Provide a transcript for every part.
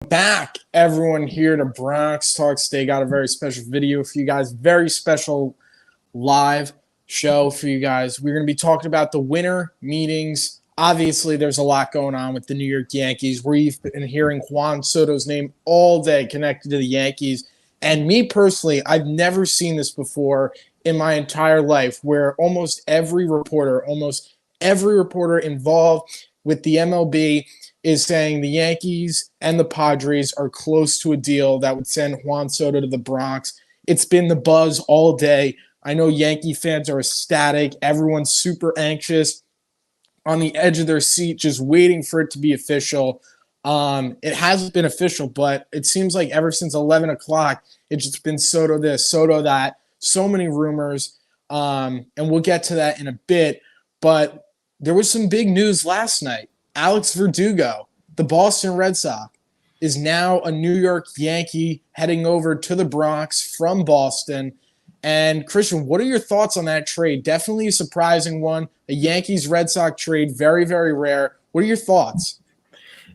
Back, everyone here to Bronx Talks. They got a very special video for you guys, very special live show for you guys. We're going to be talking about the winter meetings. Obviously, there's a lot going on with the New York Yankees. We've been hearing Juan Soto's name all day connected to the Yankees. And me personally, I've never seen this before in my entire life, where almost every reporter involved with the MLB is saying the Yankees and the Padres are close to a deal that would send Juan Soto to the Bronx. It's been the buzz all day. I know Yankee fans are ecstatic. Everyone's super anxious, on the edge of their seat, just waiting for it to be official. It hasn't been official, but it seems like ever since 11 o'clock, it's just been Soto this, Soto that, so many rumors. And we'll get to that in a bit. But there was some big news last night. Alex Verdugo, the Boston Red Sox, is now a New York Yankee heading over to the Bronx from Boston. And Christian, what are your thoughts on that trade? Definitely a surprising one. A Yankees-Red Sox trade, very, very rare. What are your thoughts?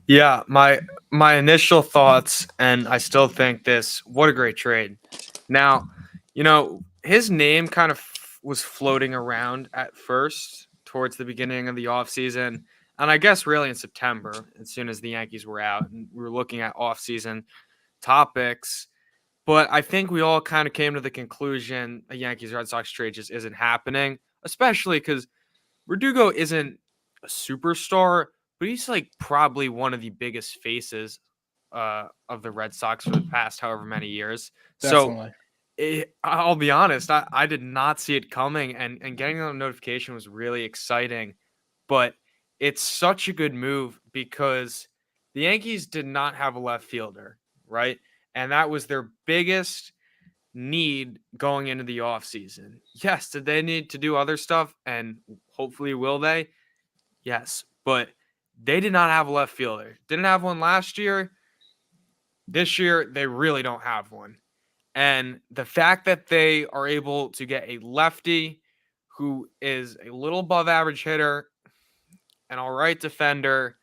Yeah, my initial thoughts, and I still think this, what a great trade. Now, his name kind of was floating around at first towards the beginning of the offseason. And I guess really in September, as soon as the Yankees were out and we were looking at offseason topics. But I think we all kind of came to the conclusion a Yankees-Red Sox trade just isn't happening, especially because Verdugo isn't a superstar, but he's like probably one of the biggest faces of the Red Sox for the past however many years. Definitely. So I'll be honest, I did not see it coming, and getting the notification was really exciting. But it's such a good move because the Yankees did not have a left fielder, right? And that was their biggest need going into the offseason. Yes, did they need to do other stuff? And hopefully will they? Yes, but they did not have a left fielder. Didn't have one last year. This year, they really don't have one. And the fact that they are able to get a lefty who is a little above average hitter, an all right defender,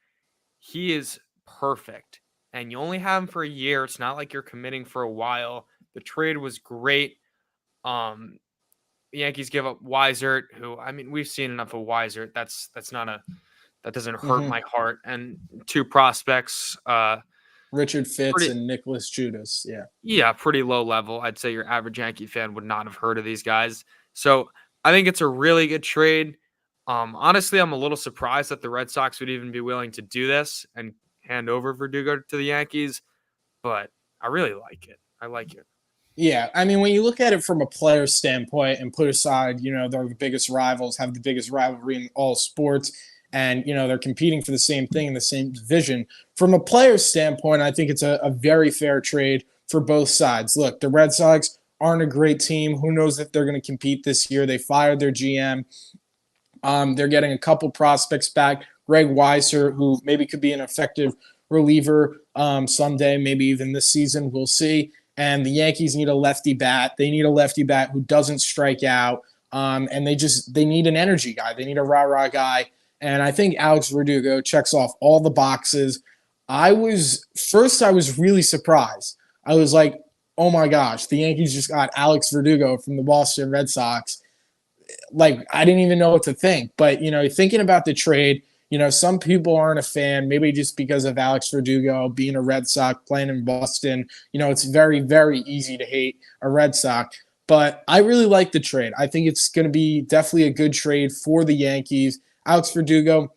he is perfect. And you only have him for a year. It's not like you're committing for a while. The trade was great. The Yankees give up Weissert, who, I mean, we've seen enough of Weissert. That doesn't hurt my heart. And two prospects, Richard Fitz and Nicholas Judas. Yeah, pretty low level. I'd say your average Yankee fan would not have heard of these guys. So I think it's a really good trade. Honestly, I'm a little surprised that the Red Sox would even be willing to do this and hand over Verdugo to the Yankees, but I really like it. I like it. Yeah, I mean, when you look at it from a player standpoint and put aside, they're the biggest rivals, have the biggest rivalry in all sports, and, they're competing for the same thing in the same division. From a player standpoint, I think it's a very fair trade for both sides. Look, the Red Sox aren't a great team. Who knows if they're going to compete this year? They fired their GM. They're getting a couple prospects back. Greg Weiser, who maybe could be an effective reliever someday, maybe even this season. We'll see. And the Yankees need a lefty bat. They need a lefty bat who doesn't strike out. And they need an energy guy. They need a rah-rah guy. And I think Alex Verdugo checks off all the boxes. I was really surprised. I was like, oh my gosh, the Yankees just got Alex Verdugo from the Boston Red Sox. Like, I didn't even know what to think. But, thinking about the trade, some people aren't a fan, maybe just because of Alex Verdugo being a Red Sox, playing in Boston. It's very, very easy to hate a Red Sox. But I really like the trade. I think it's going to be definitely a good trade for the Yankees. Alex Verdugo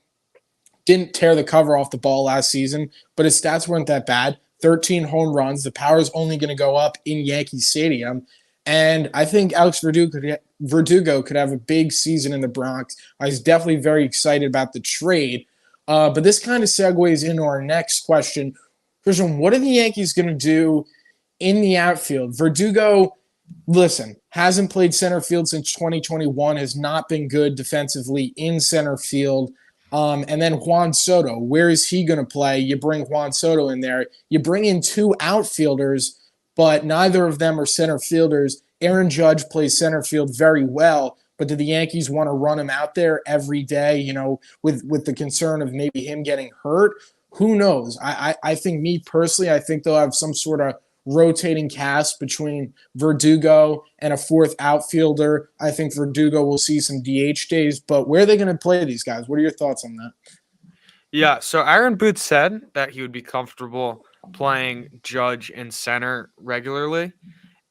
didn't tear the cover off the ball last season, but his stats weren't that bad. 13 home runs. The power's only going to go up in Yankee Stadium. And I think Alex Verdugo could have a big season in the Bronx. I was definitely very excited about the trade. But this kind of segues into our next question. Christian, what are the Yankees going to do in the outfield? Verdugo, listen, hasn't played center field since 2021, has not been good defensively in center field. And then Juan Soto, where is he going to play? You bring Juan Soto in there. You bring in two outfielders, but neither of them are center fielders. Aaron Judge plays center field very well, but do the Yankees want to run him out there every day, with the concern of maybe him getting hurt? who knows? I think me personally, I think they'll have some sort of rotating cast between Verdugo and a fourth outfielder. I think Verdugo will see some DH days, but where are they going to play these guys? What are your thoughts on that? Yeah, so Aaron Booth said that he would be comfortable playing Judge and center regularly.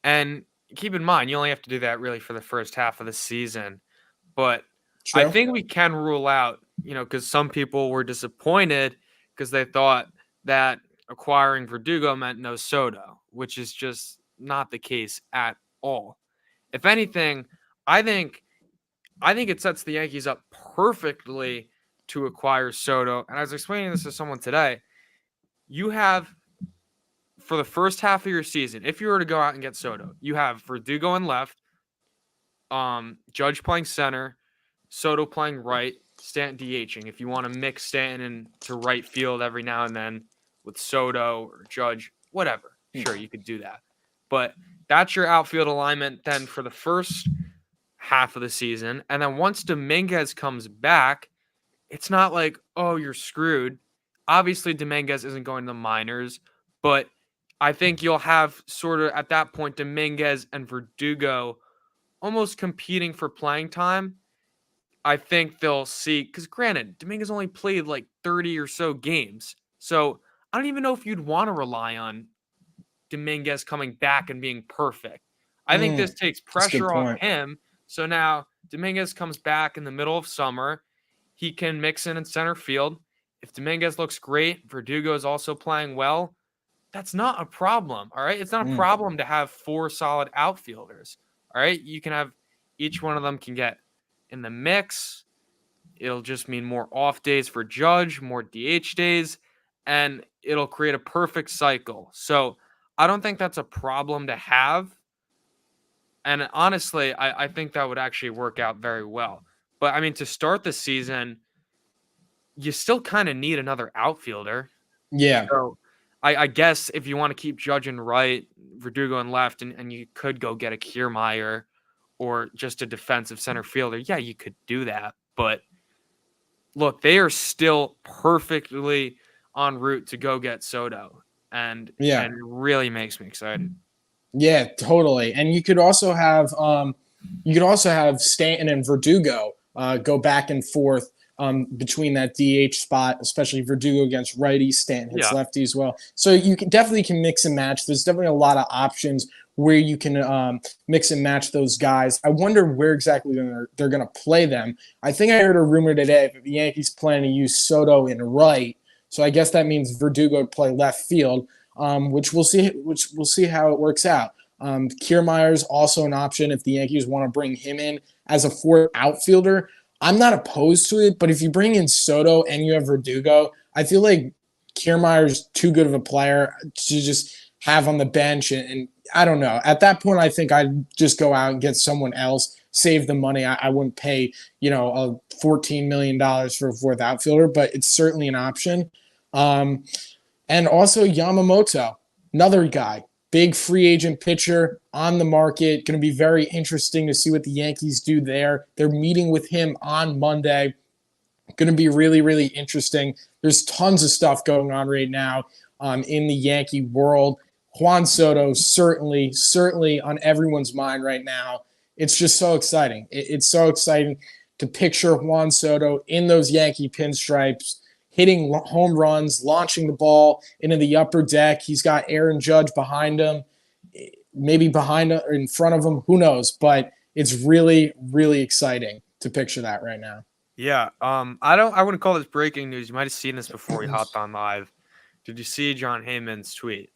And keep in mind, you only have to do that really for the first half of the season. But I True. think we can rule out, because some people were disappointed because they thought that acquiring Verdugo meant no Soto, which is just not the case at all. If anything, I think it sets the Yankees up perfectly to acquire Soto. And I was explaining this to someone today. You have for the first half of your season, if you were to go out and get Soto, you have Verdugo in left, Judge playing center, Soto playing right, Stanton DHing. If you want to mix Stanton into right field every now and then with Soto or Judge, whatever, sure, you could do that. But that's your outfield alignment then for the first half of the season. And then once Dominguez comes back, it's not like, oh, you're screwed. Obviously, Dominguez isn't going to the minors, but I think you'll have sort of at that point Dominguez and Verdugo almost competing for playing time. I think they'll see, because granted, Dominguez only played like 30 or so games. So I don't even know if you'd want to rely on Dominguez coming back and being perfect. I think this takes That's a good pressure off point. him. So now Dominguez comes back in the middle of summer. He can mix in center field. If Dominguez looks great, Verdugo is also playing well. That's not a problem. All right. It's not a problem to have four solid outfielders. All right. You can have each one of them can get in the mix. It'll just mean more off days for Judge, more DH days, and it'll create a perfect cycle. So I don't think that's a problem to have. And honestly, I think that would actually work out very well. But I mean, to start the season, you still kind of need another outfielder. Yeah. So I guess if you want to keep Judge in right, Verdugo in left, and you could go get a Kiermaier or just a defensive center fielder, yeah, you could do that. But look, they are still perfectly en route to go get Soto, and Yeah. it really makes me excited. Yeah, totally. And you could also have Stanton and Verdugo go back and forth between that DH spot, especially Verdugo against righties, Stanton hits Yeah, lefty as well. So you can mix and match. There's definitely a lot of options where you can mix and match those guys. I wonder where exactly they're going to play them. I think I heard a rumor today that the Yankees plan to use Soto in right. So I guess that means Verdugo would play left field, which we'll see. Which we'll see how it works out. Kiermaier's also an option if the Yankees want to bring him in as a fourth outfielder. I'm not opposed to it, but if you bring in Soto and you have Verdugo, I feel like Kiermaier's too good of a player to just have on the bench. And I don't know. At that point, I think I'd just go out and get someone else, save the money. I wouldn't pay, $14 million for a fourth outfielder, but it's certainly an option. Um, and also Yamamoto, another guy, big free agent pitcher on the market. Going to be very interesting to see what the Yankees do there. They're meeting with him on Monday. Going to be really, really interesting. There's tons of stuff going on right now in the Yankee world. Juan Soto, certainly on everyone's mind right now. It's just so exciting. It's so exciting to picture Juan Soto in those Yankee pinstripes, hitting home runs, launching the ball into the upper deck. He's got Aaron Judge behind him, maybe behind or in front of him. Who knows? But it's really, really exciting to picture that right now. yeah. I wouldn't call this breaking news. You might have seen this before you hopped on live. Did you see John Heyman's tweet?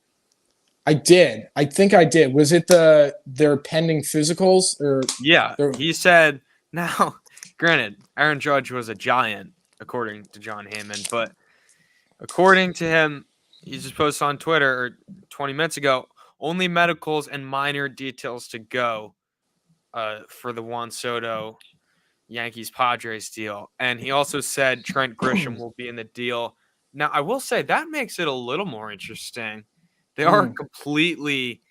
I did. I think I did. Was it their pending physicals or Yeah, their? he said. Now, granted, Aaron Judge was a giant according to John Heyman, but according to him, he just posted on Twitter 20 minutes ago. Only medicals and minor details to go for the Juan Soto Yankees Padres deal. And he also said Trent Grisham will be in the deal. Now, I will say that makes it a little more interesting. They are completely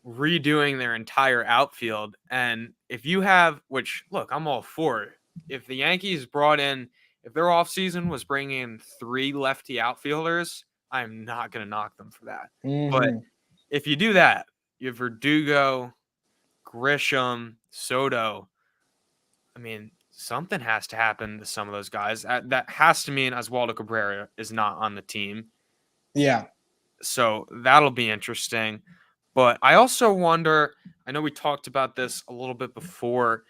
redoing their entire outfield. And if you have, which look, I'm all for it. If the Yankees brought in If their offseason was bringing in 3 lefty outfielders, I'm not going to knock them for that. But if you do that, you have Verdugo, Grisham, Soto. I mean, something has to happen to some of those guys. That has to mean Oswaldo Cabrera is not on the team. Yeah. So that'll be interesting. But I also wonder, I know we talked about this a little bit before,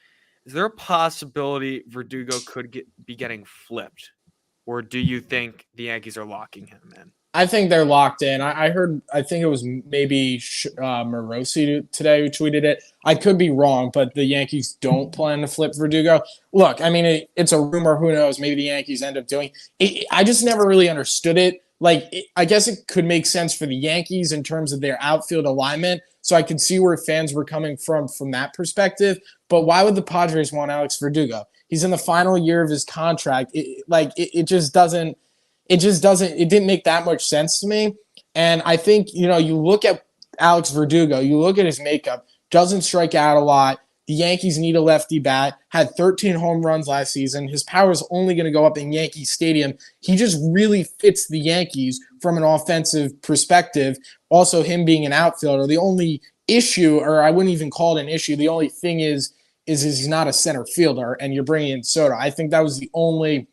is there a possibility Verdugo could be getting flipped? Or do you think the Yankees are locking him in? I think they're locked in. I heard, I think it was maybe Morosi today who tweeted it. I could be wrong, but the Yankees don't plan to flip Verdugo. Look, I mean, it's a rumor. Who knows? Maybe the Yankees end up doing it. I just never really understood it. I guess it could make sense for the Yankees in terms of their outfield alignment. So I could see where fans were coming from that perspective. But why would the Padres want Alex Verdugo? He's in the final year of his contract. It just doesn't. It didn't make that much sense to me. And I think, you look at Alex Verdugo, you look at his makeup, doesn't strike out a lot. The Yankees need a lefty bat, had 13 home runs last season. His power is only going to go up in Yankee Stadium. He just really fits the Yankees from an offensive perspective. Also, him being an outfielder, the only issue, or I wouldn't even call it an issue, the only thing is he's not a center fielder, and you're bringing in Soto. I think that was the only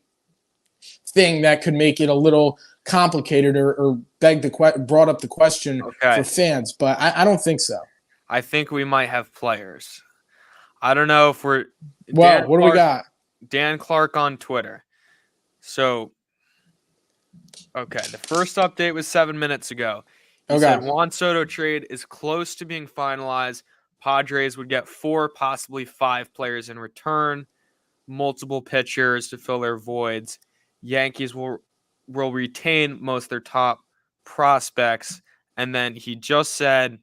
thing that could make it a little complicated or brought up the question for fans, but I don't think so. I think we might have players. I don't know if we're what do we got? Dan Clark on Twitter. So the first update was 7 minutes ago. He said Juan Soto trade is close to being finalized. Padres would get 4, possibly 5 players in return, multiple pitchers to fill their voids. Yankees will retain most of their top prospects. And then he just said,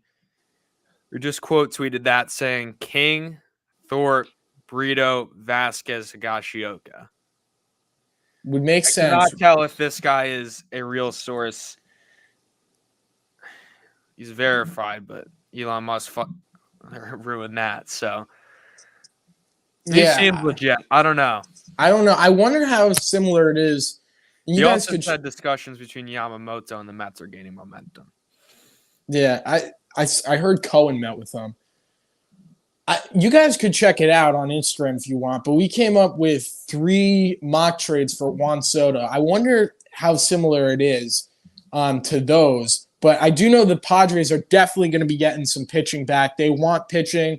or just quote tweeted that saying, King, Thorpe, Brito, Vasquez, Higashioka. Would make sense. I cannot tell if this guy is a real source. He's verified, but Elon Musk ruined that. So he seems legit. I don't know. I wonder how similar it is. You guys also said discussions between Yamamoto and the Mets are gaining momentum. Yeah, I heard Cohen met with them. You guys could check it out on Instagram if you want, but we came up with 3 mock trades for Juan Soto. I wonder how similar it is to those. But I do know the Padres are definitely going to be getting some pitching back. They want pitching.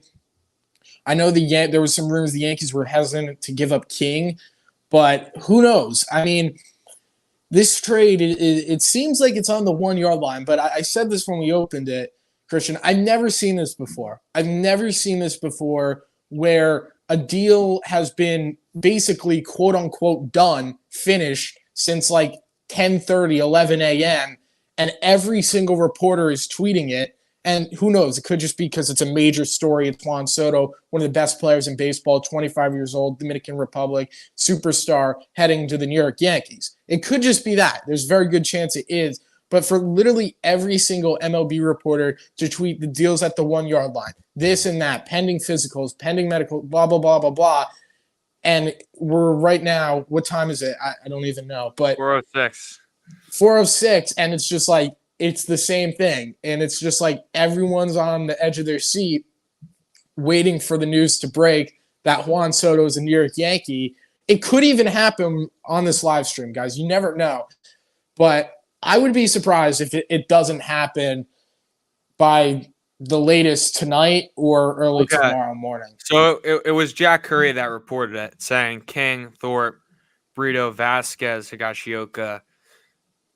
I know there was some rumors the Yankees were hesitant to give up King, but who knows? I mean, this trade, it seems like it's on the 1-yard line, but I said this when we opened it, Christian. I've never seen this before. Where a deal has been basically, quote unquote, done, finished since like 10:30, 11 a.m., and every single reporter is tweeting it. And who knows? It could just be because it's a major story. It's Juan Soto, one of the best players in baseball, 25 years old, Dominican Republic, superstar, heading to the New York Yankees. It could just be that. There's a very good chance it is. But for literally every single MLB reporter to tweet the deals at the 1-yard line, this and that, pending physicals, pending medical, blah, blah, blah, blah, blah. And we're right now, what time is it? I don't even know. But 4:06. 4:06, and it's just like, it's the same thing. And it's just like everyone's on the edge of their seat waiting for the news to break that Juan Soto is a New York Yankee. It could even happen on this live stream, guys. You never know. But I would be surprised if it doesn't happen by the latest tonight or early tomorrow morning. So it was Jack Curry that reported it, saying King, Thorpe, Brito, Vasquez, Higashioka.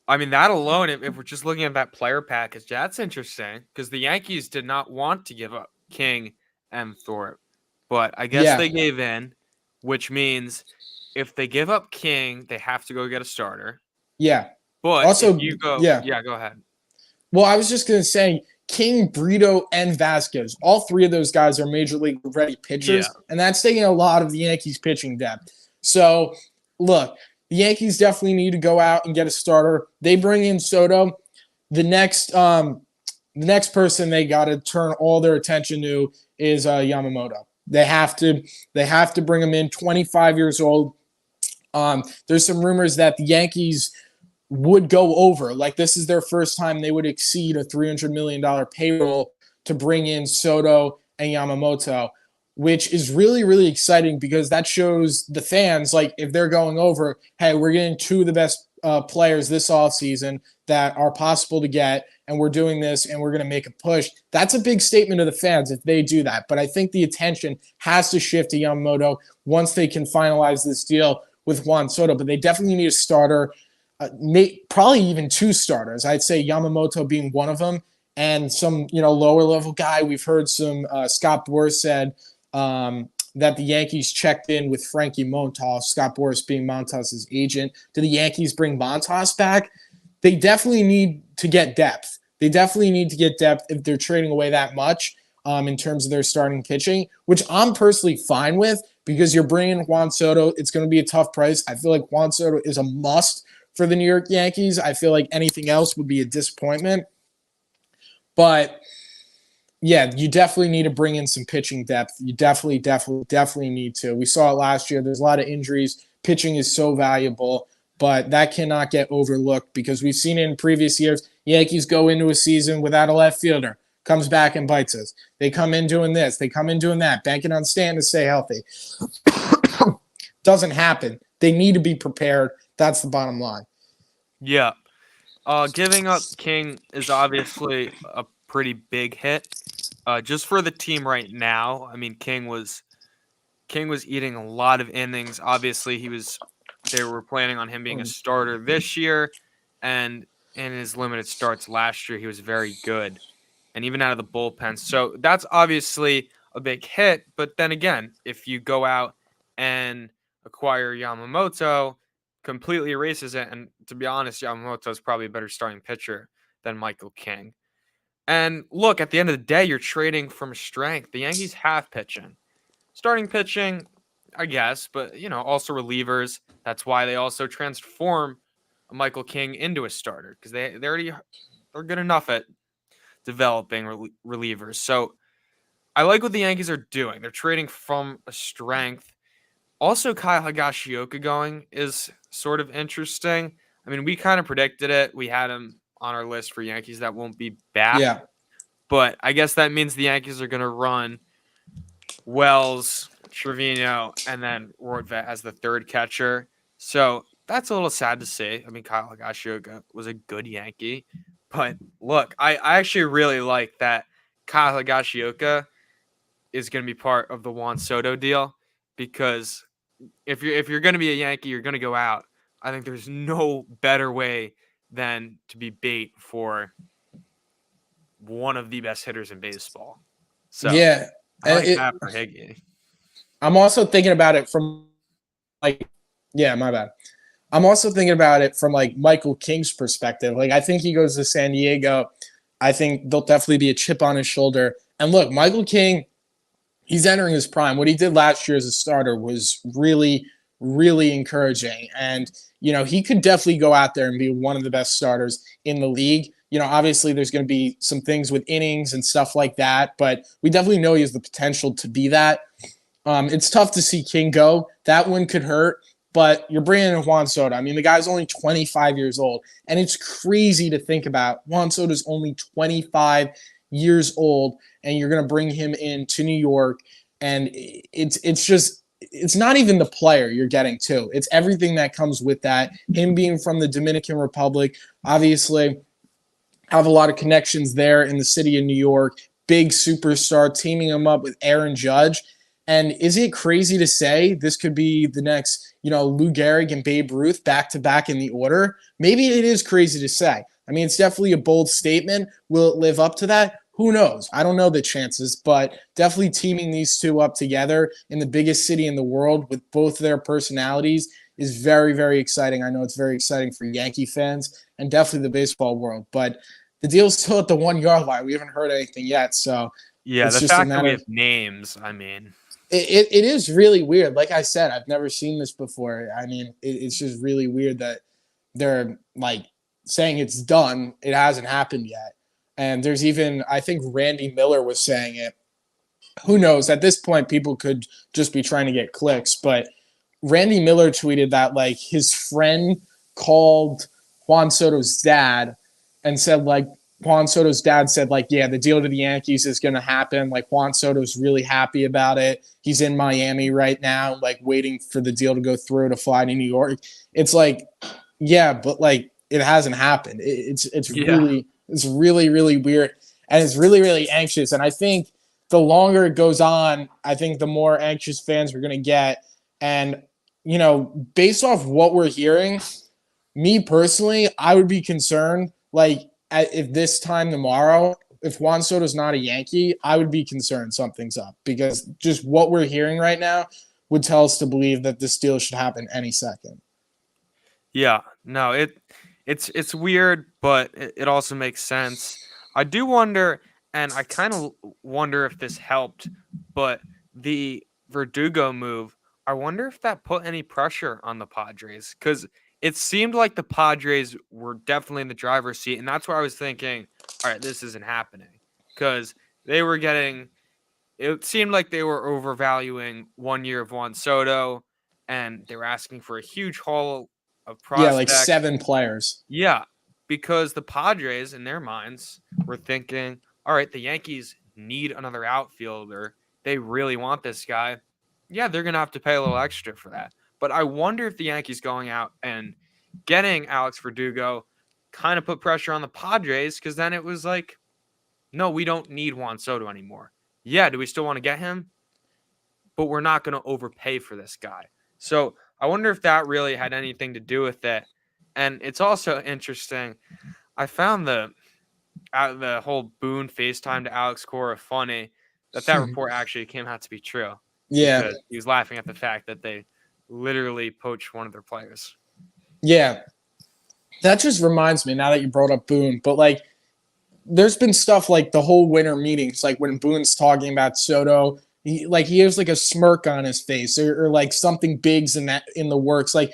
I mean, that alone, if we're just looking at that player package, that's interesting because the Yankees did not want to give up King and Thorpe. But I guess they gave in, which means if they give up King, they have to go get a starter. Yeah. But also, if you go, go ahead. Well, I was just going to say, King, Brito, and Vasquez, all 3 of those guys are major league ready pitchers, and that's taking a lot of the Yankees pitching depth. So, look, the Yankees definitely need to go out and get a starter. They bring in Soto. The next person they got to turn all their attention to is Yamamoto. They have to bring him in. 25 years old, There's some rumors that the Yankees would go over. Like this is their first time they would exceed a $300 million payroll to bring in Soto and Yamamoto, which is really, really exciting because that shows the fans, like if they're going over, hey, we're getting two of the best players this offseason that are possible to get, and we're doing this and we're going to make a push. That's a big statement to the fans if they do that. But I think the attention has to shift to Yamamoto once they can finalize this deal with Juan Soto. But they definitely need a starter, probably even two starters. I'd say Yamamoto being one of them, and some lower level guy. We've heard some Scott Boras said that the Yankees checked in with Frankie Montas, Scott Boras being Montas' agent. Do the Yankees bring Montas back? They definitely need to get depth. They definitely need to get depth if they're trading away that much in terms of their starting pitching, which I'm personally fine with because you're bringing Juan Soto. It's going to be a tough price. I feel like Juan Soto is a must for the New York Yankees. I feel like anything else would be a disappointment. But yeah, you definitely need to bring in some pitching depth. You definitely need to. We saw it last year. There's a lot of injuries. Pitching is so valuable, but that cannot get overlooked because we've seen it in previous years. Yankees go into a season without a left fielder, comes back and bites us. They come in doing this. They come in doing that, banking on Stanton to stay healthy. Doesn't happen. They need to be prepared. That's the bottom line. Yeah. Giving up King is obviously a pretty big hit. Just for the team right now, I mean, King was eating a lot of innings. Obviously, they were planning on him being a starter this year, and in his limited starts last year, he was very good, and even out of the bullpen. So that's obviously a big hit. But then again, if you go out and acquire Yamamoto, completely erases it. And to be honest, Yamamoto is probably a better starting pitcher than Michael King. And look, at the end of the day, you're trading from strength. The Yankees have pitching. Starting pitching, I guess, but, also relievers. That's why they also transform Michael King into a starter because they're good enough at developing relievers. So I like what the Yankees are doing. They're trading from a strength. Also, Kyle Higashioka going is sort of interesting. I mean, we kind of predicted it. We had him on our list for Yankees that won't be back. Yeah. But I guess that means the Yankees are going to run Wells, Trevino, and then Rortvedt as the third catcher. So that's a little sad to see. I mean, Kyle Higashioka was a good Yankee. But look, I actually really like that Kyle Higashioka is going to be part of the Juan Soto deal because if you're going to be a Yankee, you're going to go out. I think there's no better way than to be bait for one of the best hitters in baseball. So yeah, I like that for Higgy. I'm also thinking about it from my bad. I'm also thinking about it from like Michael King's perspective. Like I think he goes to San Diego. I think there'll definitely be a chip on his shoulder. And look, Michael King, he's entering his prime. What he did last year as a starter was really, really encouraging. And, he could definitely go out there and be one of the best starters in the league. Obviously there's going to be some things with innings and stuff like that, but we definitely know he has the potential to be that. It's tough to see King go. That one could hurt, but you're bringing in Juan Soto. I mean, the guy's only 25 years old, and it's crazy to think about. Juan Soto's only 25 years old, and you're going to bring him into New York, and it's not even the player you're getting too. It's everything that comes with that. Him being from the Dominican Republic, obviously have a lot of connections there in the city of New York. Big superstar, teaming him up with Aaron Judge. And is it crazy to say this could be the next, Lou Gehrig and Babe Ruth back-to-back in the order? Maybe it is crazy to say. I mean, it's definitely a bold statement. Will it live up to that? Who knows? I don't know the chances, but definitely teaming these two up together in the biggest city in the world with both their personalities is very, very exciting. I know it's very exciting for Yankee fans and definitely the baseball world, but the deal's still at the 1 yard line. We haven't heard anything yet, so yeah, the fact that we have names, I mean, it is really weird. Like I said, I've never seen this before. I mean, it's just really weird that they're like saying it's done. It hasn't happened yet. And there's even, I think Randy Miller was saying it. Who knows? At this point, people could just be trying to get clicks. But Randy Miller tweeted that like his friend called Juan Soto's dad and said like Juan Soto's dad said like, yeah, the deal to the Yankees is going to happen. Like Juan Soto's really happy about it. He's in Miami right now, like waiting for the deal to go through to fly to New York. It's like, yeah, but like it hasn't happened. Yeah. It's really really weird, and it's really really anxious. And I think the longer it goes on, I think the more anxious fans we're going to get. And based off what we're hearing, me personally, I would be concerned. Like, if this time tomorrow, if Juan Soto's not a Yankee, I would be concerned something's up because just what we're hearing right now would tell us to believe that this deal should happen any second. Yeah, no, it's weird, but it also makes sense. I do wonder, and I kind of wonder if this helped, but the Verdugo move, I wonder if that put any pressure on the Padres because it seemed like the Padres were definitely in the driver's seat, and that's why I was thinking, all right, this isn't happening because they were getting. It seemed like they were overvaluing 1 year of Juan Soto, and they were asking for a huge haul of Yeah, like prospects. 7 players. Yeah, because the Padres, in their minds, were thinking, all right, the Yankees need another outfielder. They really want this guy. Yeah, they're going to have to pay a little extra for that. But I wonder if the Yankees going out and getting Alex Verdugo kind of put pressure on the Padres because then it was like, no, we don't need Juan Soto anymore. Yeah, do we still want to get him? But we're not going to overpay for this guy. So I wonder if that really had anything to do with it. And it's also interesting. I found the whole Boone FaceTime to Alex Cora funny that report actually came out to be true Yeah. because he was laughing at the fact that they literally poached one of their players. Yeah. That just reminds me now that you brought up Boone, but like there's been stuff like the whole winter meetings, like when Boone's talking about Soto, he has like a smirk on his face or like something big's in the works. Like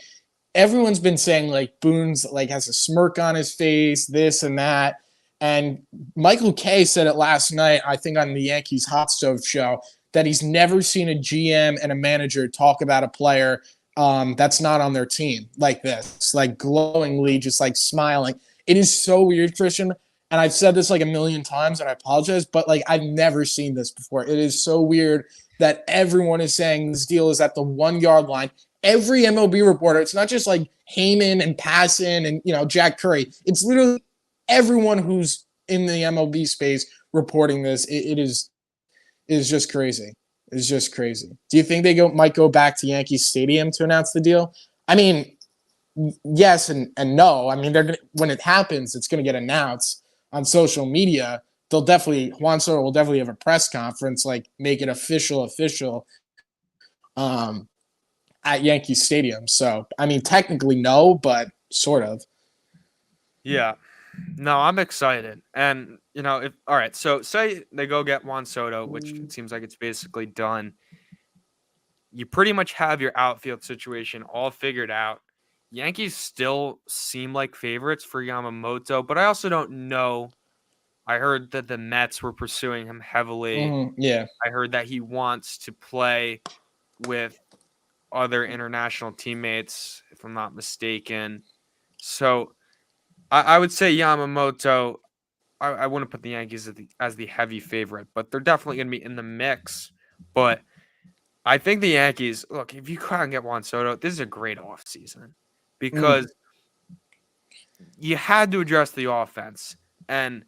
everyone's been saying like Boone's like has a smirk on his face, this and that. And Michael Kay said it last night, I think on the Yankees Hot Stove show, that he's never seen a GM and a manager talk about a player that's not on their team like this, like glowingly, just like smiling. It is so weird, Christian. And I've said this like a million times, and I apologize, but like I've never seen this before. It is so weird that everyone is saying this deal is at the 1 yard line. Every MLB reporter, it's not just like Heyman and Passan and Jack Curry. It's literally everyone who's in the MLB space reporting this. It is just crazy. It's just crazy. Do you think they might go back to Yankee Stadium to announce the deal? I mean, yes and no. I mean, when it happens, it's going to get announced on social media. Juan Soto will definitely have a press conference, like make it official at Yankee Stadium. So, I mean, technically no, but sort of. Yeah. No, I'm excited. And, if all right, so say they go get Juan Soto, which it seems like it's basically done. You pretty much have your outfield situation all figured out. Yankees still seem like favorites for Yamamoto, but I also don't know. I heard that the Mets were pursuing him heavily. Yeah. I heard that he wants to play with other international teammates, if I'm not mistaken. So I would say Yamamoto. I wouldn't put the Yankees as the heavy favorite, but they're definitely going to be in the mix. But I think the Yankees, look, if you go out and get Juan Soto, this is a great offseason because you had to address the offense. And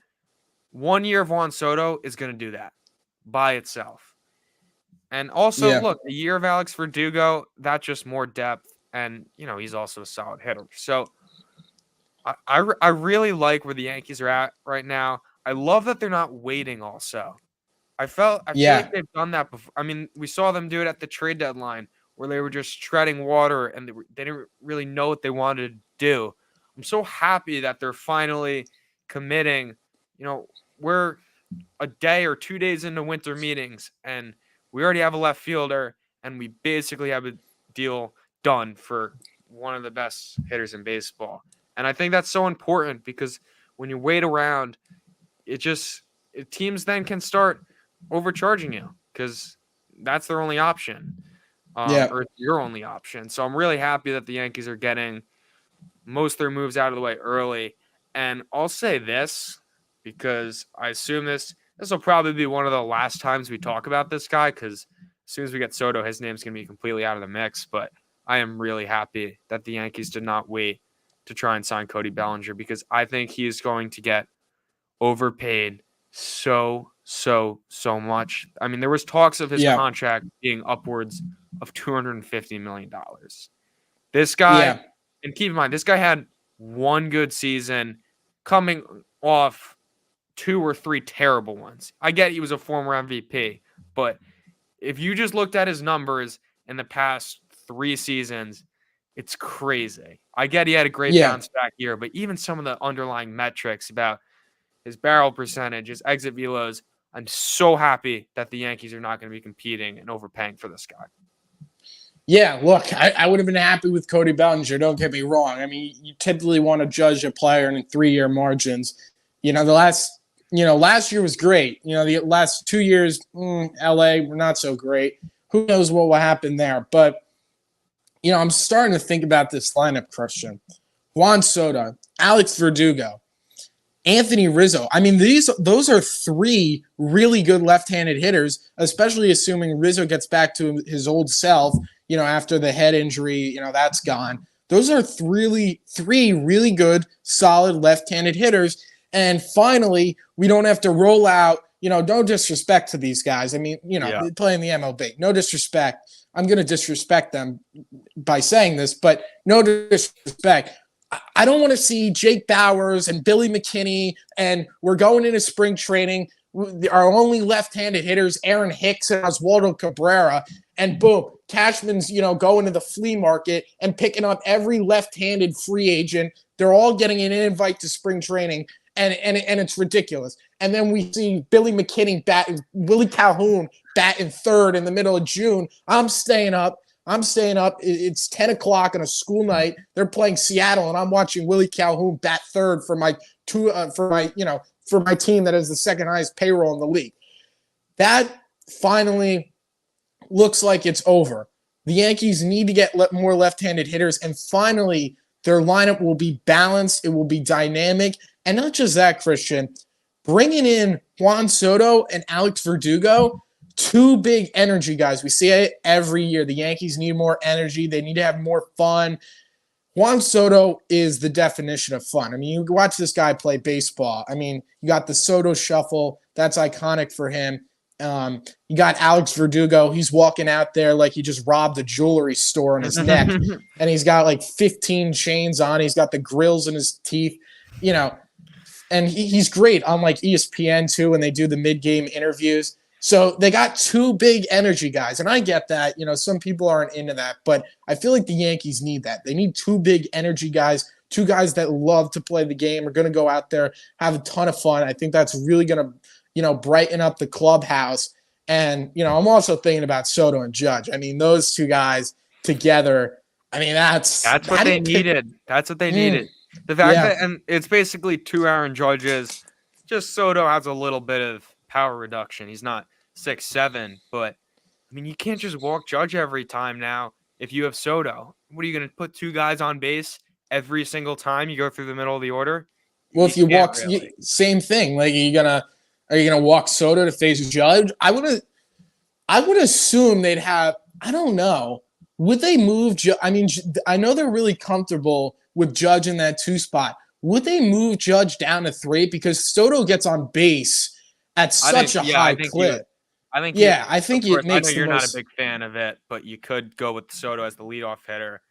1 year of Juan Soto is going to do that by itself. And also, look, a year of Alex Verdugo, that's just more depth. And, he's also a solid hitter. So I really like where the Yankees are at right now. I love that they're not waiting also. I feel like they've done that before. I mean, we saw them do it at the trade deadline where they were just treading water and they didn't really know what they wanted to do. I'm so happy that they're finally committing. We're a day or 2 days into winter meetings and we already have a left fielder and we basically have a deal done for one of the best hitters in baseball. And I think that's so important because when you wait around, teams then can start overcharging you because that's their only option. Yeah. or it's your only option. So I'm really happy that the Yankees are getting most of their moves out of the way early. And I'll say this because I assume this will probably be one of the last times we talk about this guy because as soon as we get Soto, his name's going to be completely out of the mix. But I am really happy that the Yankees did not wait to try and sign Cody Bellinger because I think he is going to get overpaid so much. I mean, there was talks of his Yeah. contract being upwards of $250 million. This guy, Yeah. and keep in mind, this guy had one good season coming off 2 or 3 terrible ones. I get he was a former MVP, but if you just looked at his numbers in the past 3 seasons, it's crazy. I get he had a great Yeah. bounce back year, but even some of the underlying metrics about his barrel percentage, his exit velos, I'm so happy that the Yankees are not going to be competing and overpaying for this guy. Yeah, look, I would have been happy with Cody Bellinger. Don't get me wrong. I mean, you typically want to judge a player in 3-year margins. Last year was great. The last 2 years, LA were not so great. Who knows what will happen there? But, I'm starting to think about this lineup, Christian. Juan Soto, Alex Verdugo, Anthony Rizzo. I mean, those are 3 really good left-handed hitters, especially assuming Rizzo gets back to his old self, after the head injury, that's gone. Those are 3 really good, solid left-handed hitters. And finally, we don't have to roll out, no disrespect to these guys. I mean, they play in the MLB. No disrespect. I'm going to disrespect them by saying this, but no disrespect. I don't want to see Jake Bowers and Billy McKinney, and we're going into spring training. Our only left-handed hitters, Aaron Hicks and Oswaldo Cabrera, and boom, Cashman's, going to the flea market and picking up every left-handed free agent. They're all getting an invite to spring training, and it's ridiculous. And then we see Billy McKinney Willie Calhoun bat in third in the middle of June. I'm staying up. It's 10 o'clock on a school night. They're playing Seattle, and I'm watching Willie Calhoun bat third for my team that has the second highest payroll in the league. That finally looks like it's over. The Yankees need to get more left-handed hitters, and finally their lineup will be balanced. It will be dynamic. And not just that, Christian. Bringing in Juan Soto and Alex Verdugo, 2 big energy guys. We see it every year. The Yankees need more energy. They need to have more fun. Juan Soto is the definition of fun. I mean, you watch this guy play baseball. I mean, you got the Soto shuffle. That's iconic for him. You got Alex Verdugo. He's walking out there like he just robbed a jewelry store in his neck. And he's got like 15 chains on. He's got the grills in his teeth, and he's great on like ESPN too when they do the mid-game interviews. So they got 2 big energy guys, and I get that. Some people aren't into that, but I feel like the Yankees need that. They need 2 big energy guys, 2 guys that love to play the game, are going to go out there, have a ton of fun. I think that's really going to, brighten up the clubhouse. And, I'm also thinking about Soto and Judge. I mean, those 2 guys together, I mean, that's what they needed. That's what they needed. The fact that, and it's basically 2 Aaron Judges, just Soto has a little bit of power reduction. He's not 6'7", but I mean, you can't just walk Judge every time now if you have Soto. What are you going to put 2 guys on base every single time you go through the middle of the order? Well, if you walk, same thing. Like, are you gonna walk Soto to face Judge? I would assume they'd have. I don't know. Would they move? I mean, I know they're really comfortable with Judge in that 2 spot. Would they move Judge down to 3 because Soto gets on base at such a high clip? I think it makes. I know you're not a big fan of it, but you could go with Soto as the leadoff hitter.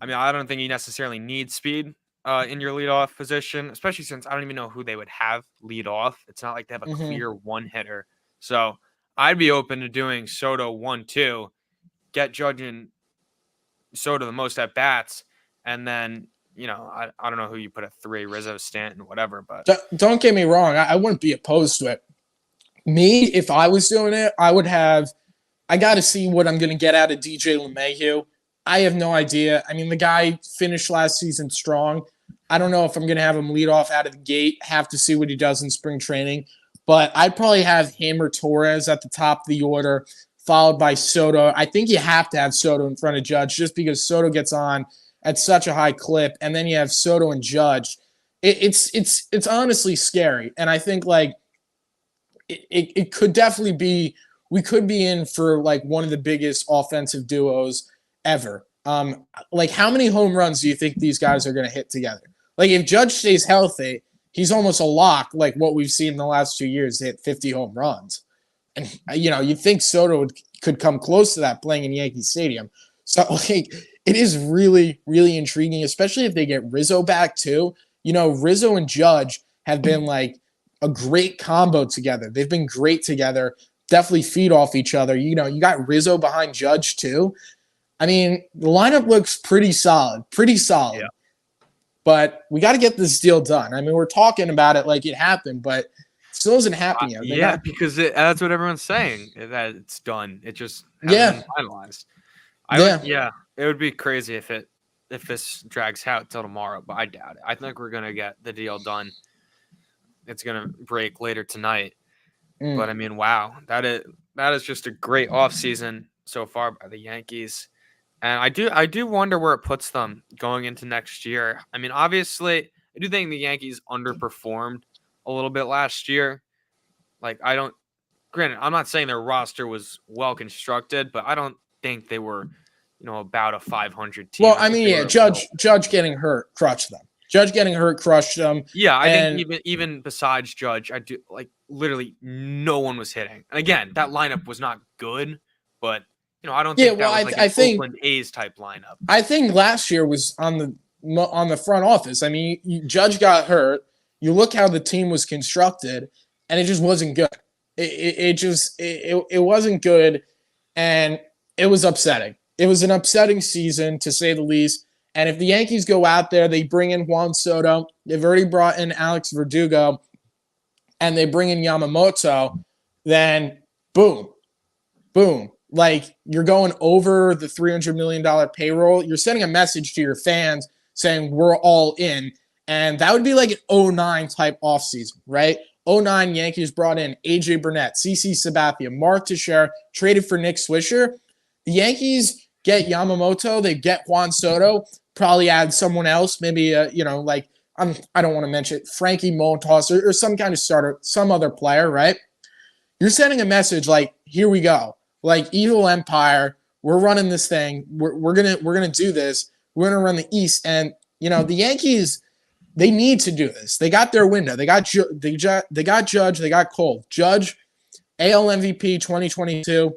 I mean, I don't think you necessarily need speed in your leadoff position, especially since I don't even know who they would have lead off. It's not like they have a clear one hitter. So I'd be open to doing Soto 1-2, get Judge and Soto the most at bats, and then I don't know who you put at 3, Rizzo, Stanton, whatever. But don't get me wrong, I wouldn't be opposed to it. Me, if I was doing it, I got to see what I'm going to get out of DJ LeMahieu. I have no idea. I mean, the guy finished last season strong. I don't know if I'm going to have him lead off out of the gate. Have to see what he does in spring training. But I'd probably have him or Torres at the top of the order. followed by Soto. I think you have to have Soto in front of Judge just because Soto gets on at such a high clip, and then you have Soto and Judge. It's honestly scary, and I think like it could definitely be. We could be in for like one of the biggest offensive duos ever. Like how many home runs do you think these guys are going to hit together? Like if Judge stays healthy, he's almost a lock. Like what we've seen in the last 2 years, to hit 50 home runs, and you think Soto could come close to that playing in Yankee Stadium. So like it is really really intriguing, especially if they get Rizzo back too. Rizzo and Judge have been like a great combo together. They've been great together. Definitely feed off each other. You got Rizzo behind Judge too. I mean, the lineup looks pretty solid. Yeah. But we got to get this deal done. I mean, we're talking about it like it happened, but it still isn't happening yet. Because that's what everyone's saying, that it's done. It just hasn't been finalized. It would be crazy if this drags out till tomorrow, but I doubt it. I think we're gonna get the deal done. It's gonna break later tonight. But I mean, wow, that is just a great offseason so far by the Yankees. And I do wonder where it puts them going into next year. I mean, obviously, I do think the Yankees underperformed a little bit last year. Like, granted, I'm not saying their roster was well constructed, but I don't think they were, about a 500 team. Well, I mean, Judge getting hurt crushed them. Judge getting hurt crushed them. Yeah, I think even besides Judge, I do like literally no one was hitting. And again, that lineup was not good, but I don't think that was like an Oakland A's type lineup. I think last year was on the front office. I mean, Judge got hurt. You look how the team was constructed, and it just wasn't good. It wasn't good, and it was upsetting. It was an upsetting season, to say the least. And if the Yankees go out there, they bring in Juan Soto, they've already brought in Alex Verdugo, and they bring in Yamamoto, then boom. Like, you're going over the $300 million payroll. You're sending a message to your fans saying we're all in. And that would be like an 09 type offseason, right? 09 Yankees brought in A.J. Burnett, CC Sabathia, Mark Teixeira, traded for Nick Swisher. The Yankees get Yamamoto, they get Juan Soto, probably add someone else, maybe, I don't want to mention Frankie Montas or some kind of starter, some other player, right? You're sending a message like, here we go. Like, evil empire, we're running this thing. We're gonna do this. We're gonna run the East, and the Yankees, they need to do this. They got their window. They got Judge. They got Cole. Judge, AL MVP 2022.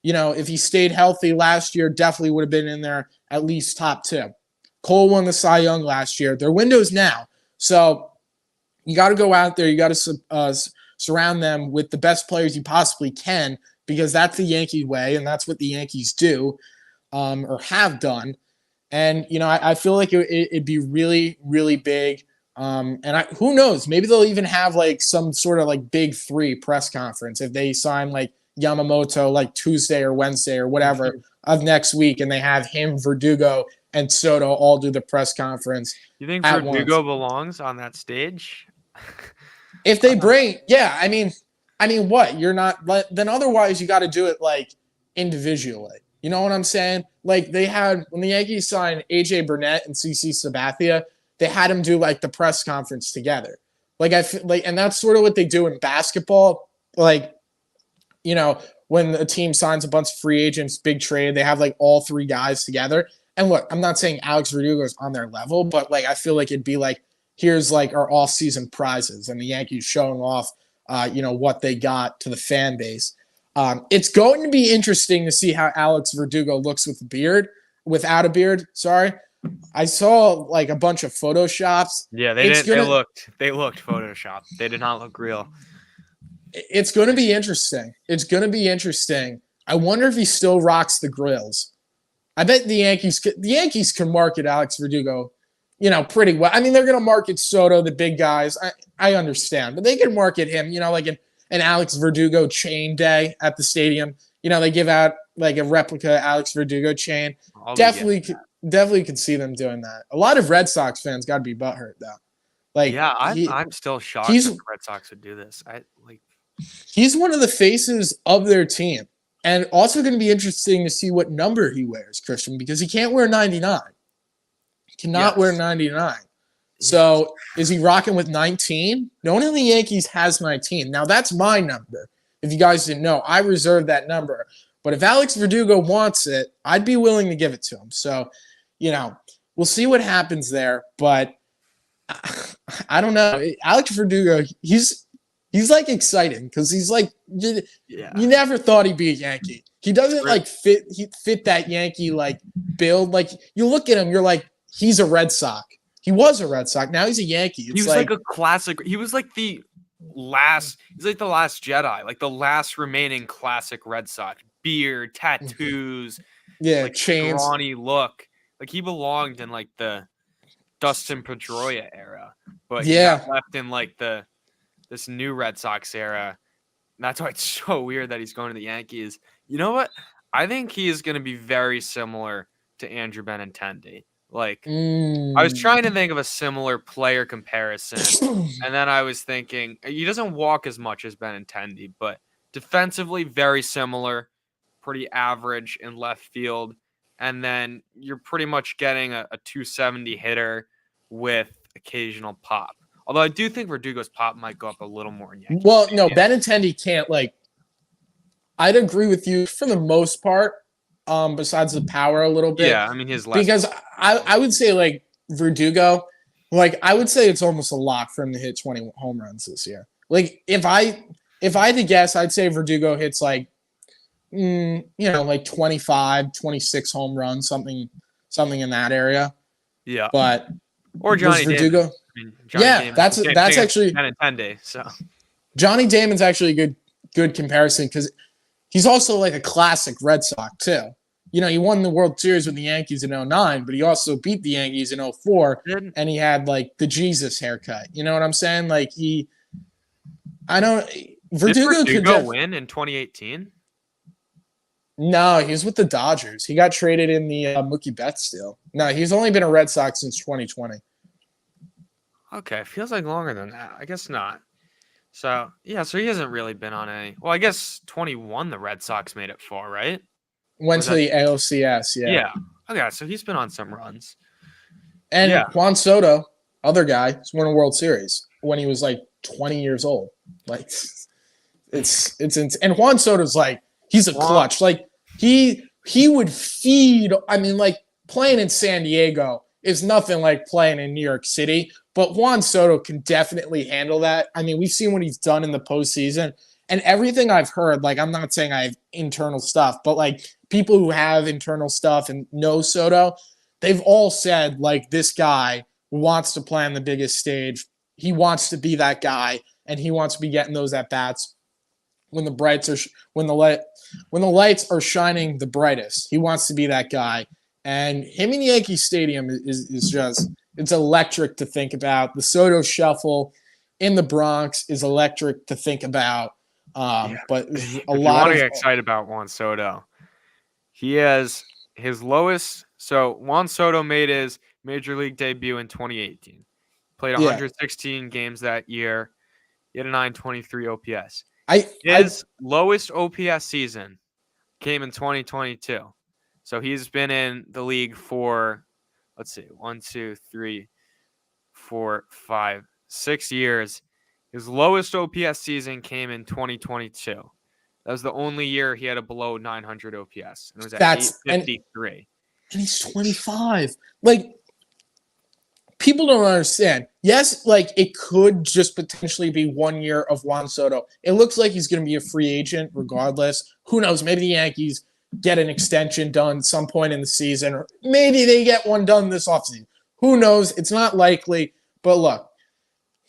If he stayed healthy last year, definitely would have been in there at least top 2. Cole won the Cy Young last year. Their window's now, so you got to go out there. You got to surround them with the best players you possibly can, because that's the Yankee way, and that's what the Yankees do, or have done. And, I feel like it'd be really, really big. And who knows? Maybe they'll even have like some sort of like big 3 press conference if they sign like Yamamoto like Tuesday or Wednesday or whatever of next week, and they have him, Verdugo, and Soto all do the press conference. You think Verdugo belongs on that stage? If they bring, I mean, what? You're not, then otherwise you got to do it like individually. You know what I'm saying? Like, they had, when the Yankees signed A.J. Burnett and CC Sabathia, they had them do like the press conference together. Like, I feel like, and that's sort of what they do in basketball. Like, when a team signs a bunch of free agents, big trade, they have like all 3 guys together. And look, I'm not saying Alex Verdugo is on their level, but like, I feel like it'd be like, here's like our off-season prizes, and the Yankees showing off, what they got to the fan base. It's going to be interesting to see how Alex Verdugo looks without a beard. Sorry. I saw like a bunch of photoshops. Yeah, they looked photoshopped. They did not look real. It's going to be interesting. I wonder if he still rocks the grills. I bet the Yankees can market Alex Verdugo, pretty well. I mean, they're going to market Soto, the big guys. I understand, but they can market him, like an Alex Verdugo chain day at the stadium. They give out like a replica Alex Verdugo chain. Definitely could see them doing that. A lot of Red Sox fans got to be butthurt though. Like, I'm still shocked that the Red Sox would do this. He's one of the faces of their team. And also going to be interesting to see what number he wears, Christian, because he can't wear 99. He cannot wear 99. So is he rocking with 19? No one in the Yankees has 19. Now, that's my number. If you guys didn't know, I reserved that number. But if Alex Verdugo wants it, I'd be willing to give it to him. So, we'll see what happens there. But I don't know. Alex Verdugo, he's like exciting because he's like you never thought he'd be a Yankee. He doesn't like fit that Yankee like build. Like you look at him, you're like he's a Red Sox. He was a Red Sox. Now he's a Yankee. He was like a classic. He was like the last. He's like the last Jedi, like the last remaining classic Red Sox. Beard, tattoos, like chains, scrawny look. Like he belonged in like the Dustin Pedroia era, but he got left in like this new Red Sox era. And that's why it's so weird that he's going to the Yankees. You know what? I think he is going to be very similar to Andrew Benintendi. Like, I was trying to think of a similar player comparison, and then I was thinking he doesn't walk as much as Benintendi, but defensively very similar, pretty average in left field, and then you're pretty much getting a 270 hitter with occasional pop. Although I do think Verdugo's pop might go up a little more in Yankees. Well, no, Benintendi can't I'd agree with you for the most part. Besides the power a little bit. Yeah, I mean his left. Because I would say like Verdugo, like I would say it's almost a lock for him to hit 20 home runs this year. Like if I had to guess, I'd say Verdugo hits like 25, 26 home runs, something in that area. Yeah. But or Johnny Verdugo. Damon. I mean, Johnny Damon. That's actually Benintendi, so Johnny Damon's actually a good comparison because he's also like a classic Red Sox too. He won the World Series with the Yankees in 2009, but he also beat the Yankees in 2004, and he had like the Jesus haircut. You know what I'm saying? Like Verdugo could win in 2018. No, he was with the Dodgers. He got traded in the Mookie Betts deal. No, he's only been a Red Sox since 2020. Okay, feels like longer than that. I guess not. So he hasn't really been on any. Well, I guess 21 the Red Sox made it far, right? Went to the ALCS, yeah. Yeah. Okay, so he's been on some runs. And Juan Soto, other guy, has won a World Series when he was like 20 years old. Like it's and Juan Soto's like he's a clutch. Like he would feed. I mean, like playing in San Diego is nothing like playing in New York City. But Juan Soto can definitely handle that. I mean, we've seen what he's done in the postseason. And everything I've heard, like, I'm not saying I have internal stuff, but, like, people who have internal stuff and know Soto, they've all said, like, this guy wants to play on the biggest stage. He wants to be that guy, and he wants to be getting those at-bats when the lights are shining the brightest. He wants to be that guy. And him in Yankee Stadium is just – it's electric to think about. The Soto shuffle in the Bronx is electric to think about. But if you want to get excited about Juan Soto, he has his lowest. So Juan Soto made his major league debut in 2018. Played 116 games that year. He had a 923 OPS. His lowest OPS season came in 2022. So he's been in the league for, let's see, 6 years. His lowest OPS season came in 2022. That was the only year he had a below 900 OPS. And it was at 853. And he's 25. Like, people don't understand. Yes, like, it could just potentially be 1 year of Juan Soto. It looks like he's going to be a free agent regardless. Who knows? Maybe the Yankees get an extension done some point in the season. Or maybe they get one done this offseason. Who knows? It's not likely. But look,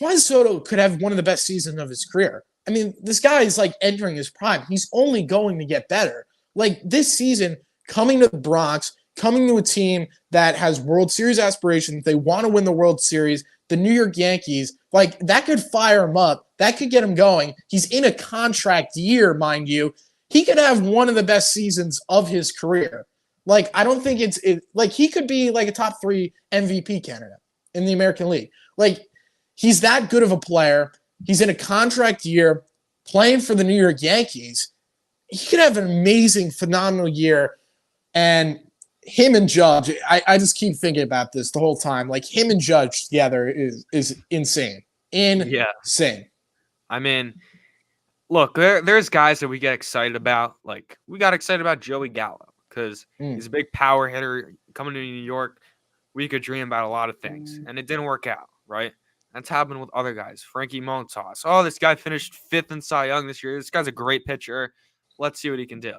Juan Soto could have one of the best seasons of his career. I mean, this guy is like entering his prime. He's only going to get better. Like this season, coming to the Bronx, coming to a team that has World Series aspirations, they want to win the World Series, the New York Yankees, like that could fire him up. That could get him going. He's in a contract year, mind you. He could have one of the best seasons of his career. Like, I don't think like he could be like a top 3 MVP candidate in the American League. Like, he's that good of a player. He's in a contract year playing for the New York Yankees. he could have an amazing, phenomenal year. And him and Judge, I just keep thinking about this the whole time. Like him and Judge together is insane. Yeah. Insane. I mean, look, there's guys that we get excited about. Like we got excited about Joey Gallo because he's a big power hitter coming to New York. We could dream about a lot of things, and it didn't work out, right? That's happened with other guys. Frankie Montas. Oh, this guy finished 5th in Cy Young this year. This guy's a great pitcher. Let's see what he can do.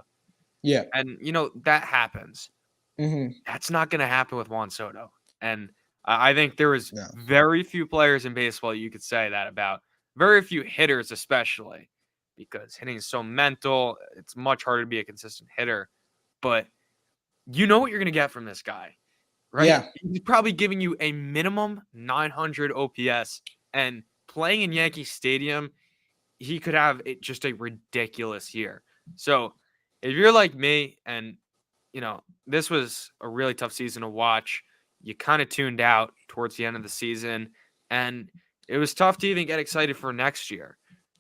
Yeah. And, that happens. Mm-hmm. That's not going to happen with Juan Soto. And I think there was very few players in baseball you could say that about. Very few hitters especially, because hitting is so mental. It's much harder to be a consistent hitter. But you know what you're going to get from this guy, right? Yeah. He's probably giving you a minimum 900 OPS. And playing in Yankee Stadium, he could have just a ridiculous year. So if you're like me and, this was a really tough season to watch, you kind of tuned out towards the end of the season. And it was tough to even get excited for next year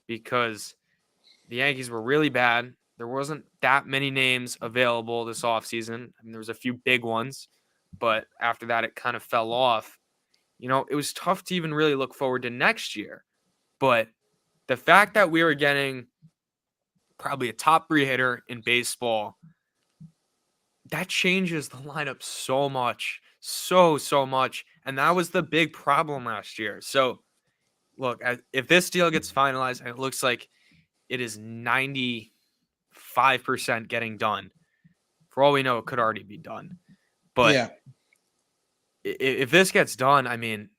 because the Yankees were really bad. There wasn't that many names available this offseason. I mean, there was a few big ones, but after that, it kind of fell off. It was tough to even really look forward to next year. But the fact that we were getting probably a top 3 hitter in baseball, that changes the lineup so much, so much. And that was the big problem last year. So, look, if this deal gets finalized, and it looks like it is 95% getting done. For all we know, it could already be done. But if this gets done, I mean,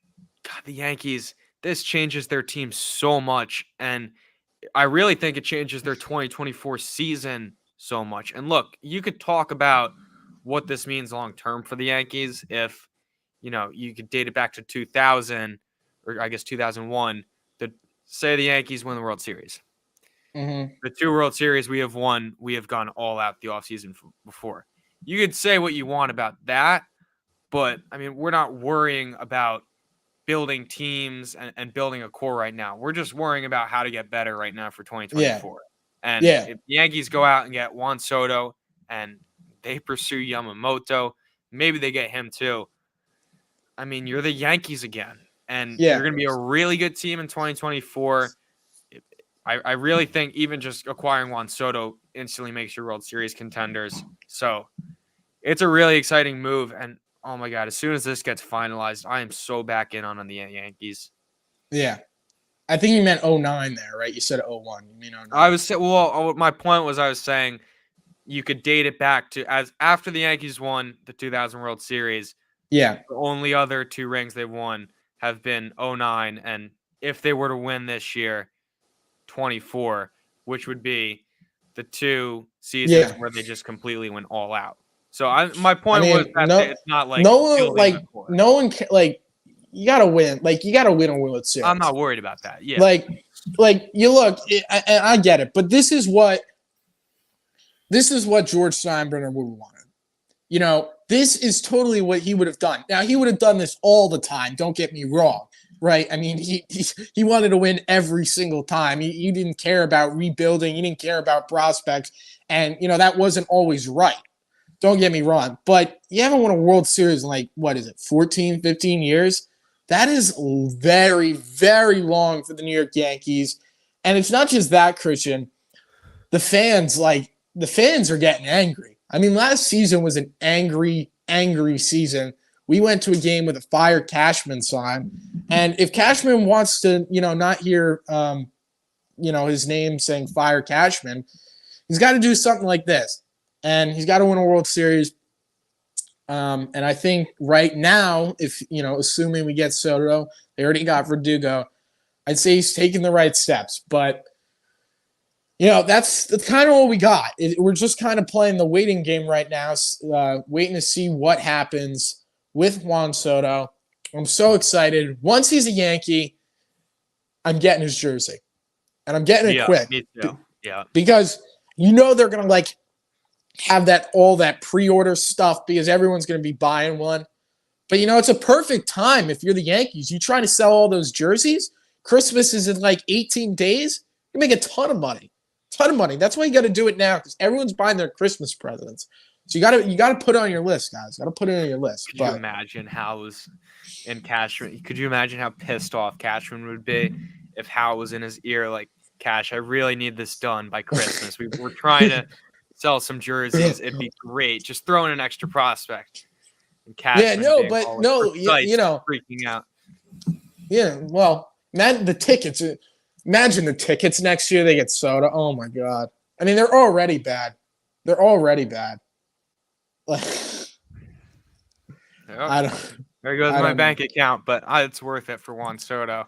God, the Yankees, this changes their team so much. And I really think it changes their 2024 season so much. And look, you could talk about what this means long-term for the Yankees if, you could date it back to 2000 or I guess 2001 to say the Yankees win the World Series. Mm-hmm. The 2 World Series we have won, we have gone all out the offseason before. You could say what you want about that, but, I mean, we're not worrying about building teams and building a core right now. We're just worrying about how to get better right now for 2024. And if the Yankees go out and get Juan Soto and they pursue Yamamoto, maybe they get him too. I mean, you're the Yankees again, and you're going to be a really good team in 2024. I really think even just acquiring Juan Soto instantly makes your World Series contenders. So it's a really exciting move. And, oh, my God, as soon as this gets finalized, I am so back in on the Yankees. Yeah. I think you meant 09 there, right? You said 01. You mean 09. My point was I was saying you could date it back to as after the Yankees won the 2000 World Series. Yeah. The only other 2 rings they've won have been 09. And if they were to win this year, 24, which would be the 2 seasons where they just completely went all out. So my point was that it's not like no one can, like you gotta win. Like you gotta win a World Series. I'm not worried about that. Yeah. Like you look, and I get it, but this is what George Steinbrenner would have wanted. This is totally what he would have done. Now he would have done this all the time. Don't get me wrong. Right. I mean, he wanted to win every single time. He didn't care about rebuilding. He didn't care about prospects. And, that wasn't always right. Don't get me wrong. But you haven't won a World Series in 14, 15 years? That is very, very long for the New York Yankees. And it's not just that, Christian. The fans are getting angry. I mean, last season was an angry, angry season. We went to a game with a fire Cashman sign. And if Cashman wants to, not hear, his name saying fire Cashman, he's got to do something like this. And he's got to win a World Series. And I think right now, if, assuming we get Soto, they already got Verdugo, I'd say he's taking the right steps. But, that's kind of what we got. We're just kind of playing the waiting game right now, waiting to see what happens with Juan Soto. I'm so excited. Once he's a Yankee, I'm getting his jersey. And I'm getting it quick. Me too. Yeah. Because they're going to have all that pre-order stuff because everyone's going to be buying one. But it's a perfect time if you're the Yankees. You try to sell all those jerseys. Christmas is in 18 days. You make a ton of money. ton of money. That's why you got to do it now because everyone's buying their Christmas presents. So you got to put it on your list, guys. Got to put it on your list. Could you imagine Hal was in Cashman? Could you imagine how pissed off Cashman would be if Hal was in his ear like, Cash, I really need this done by Christmas. We're trying to sell some jerseys. It'd be great. Just throw in an extra prospect. And Cashman you know, freaking out. Yeah, well, man, the tickets. Imagine the tickets next year. They get Soto. Oh my god. I mean, they're already bad. They're already bad. Like, I don't. There goes my bank account, but it's worth it for Juan Soto.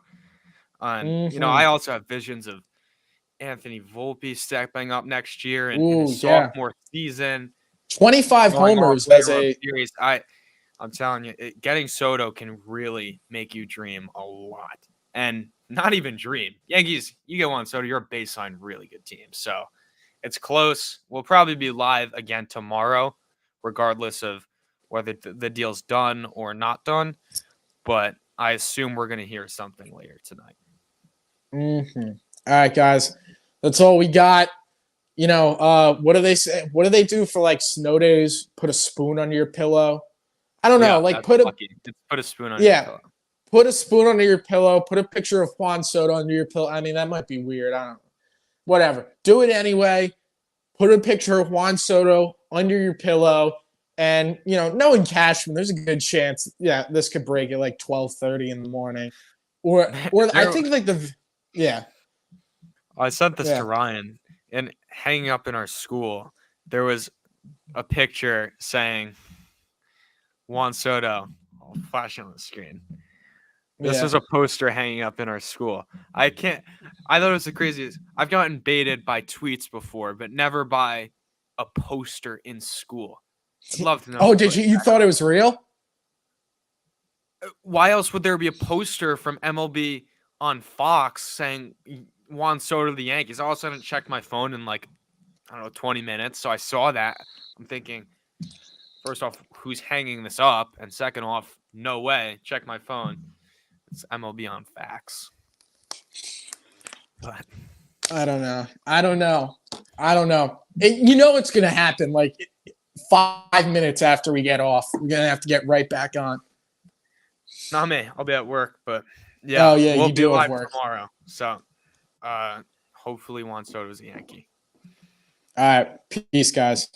And you know, I also have visions of Anthony Volpe stepping up next year in his sophomore season. 25 homers as a series. I'm telling you, getting Soto can really make you dream a lot. And not even dream. Yankees, you get Juan Soto, you're a baseline really good team. So it's close. We'll probably be live again tomorrow, regardless of whether the deal's done or not done. But I assume we're going to hear something later tonight. All right, guys. That's all we got. You know, what do they say? What do they do for like snow days? Put a spoon under your pillow. I don't know. Like put a spoon under your pillow. Put a spoon under your pillow. Put a picture of Juan Soto under your pillow. I mean, that might be weird. I don't know. Whatever. Do it anyway. Put a picture of Juan Soto under your pillow. And, you know, knowing Cashman, there's a good chance, this could break at like 12:30 in the morning. Or I think like I sent this to Ryan, and hanging up in our school, there was a picture saying Juan Soto. I'll flash it on the screen. This was a poster hanging up in our school. I thought it was the craziest. I've gotten baited by tweets before, but never by a poster in school. I'd love to know. Oh, did you? You thought it was real? Why else would there be a poster from MLB on Fox saying Juan Soto to the Yankees? All of a sudden, checked my phone in like, I don't know, 20 minutes. So I saw that. I'm thinking, first off, who's hanging this up? And second off, no way. Check my phone. It's MLB on fax. But I don't know. You know it's going to happen like 5 minutes after we get off. We're going to have to get right back on. Not me. I'll be at work, but we'll you be do live work tomorrow. So hopefully Juan Soto's a Yankee. All right. Peace, guys.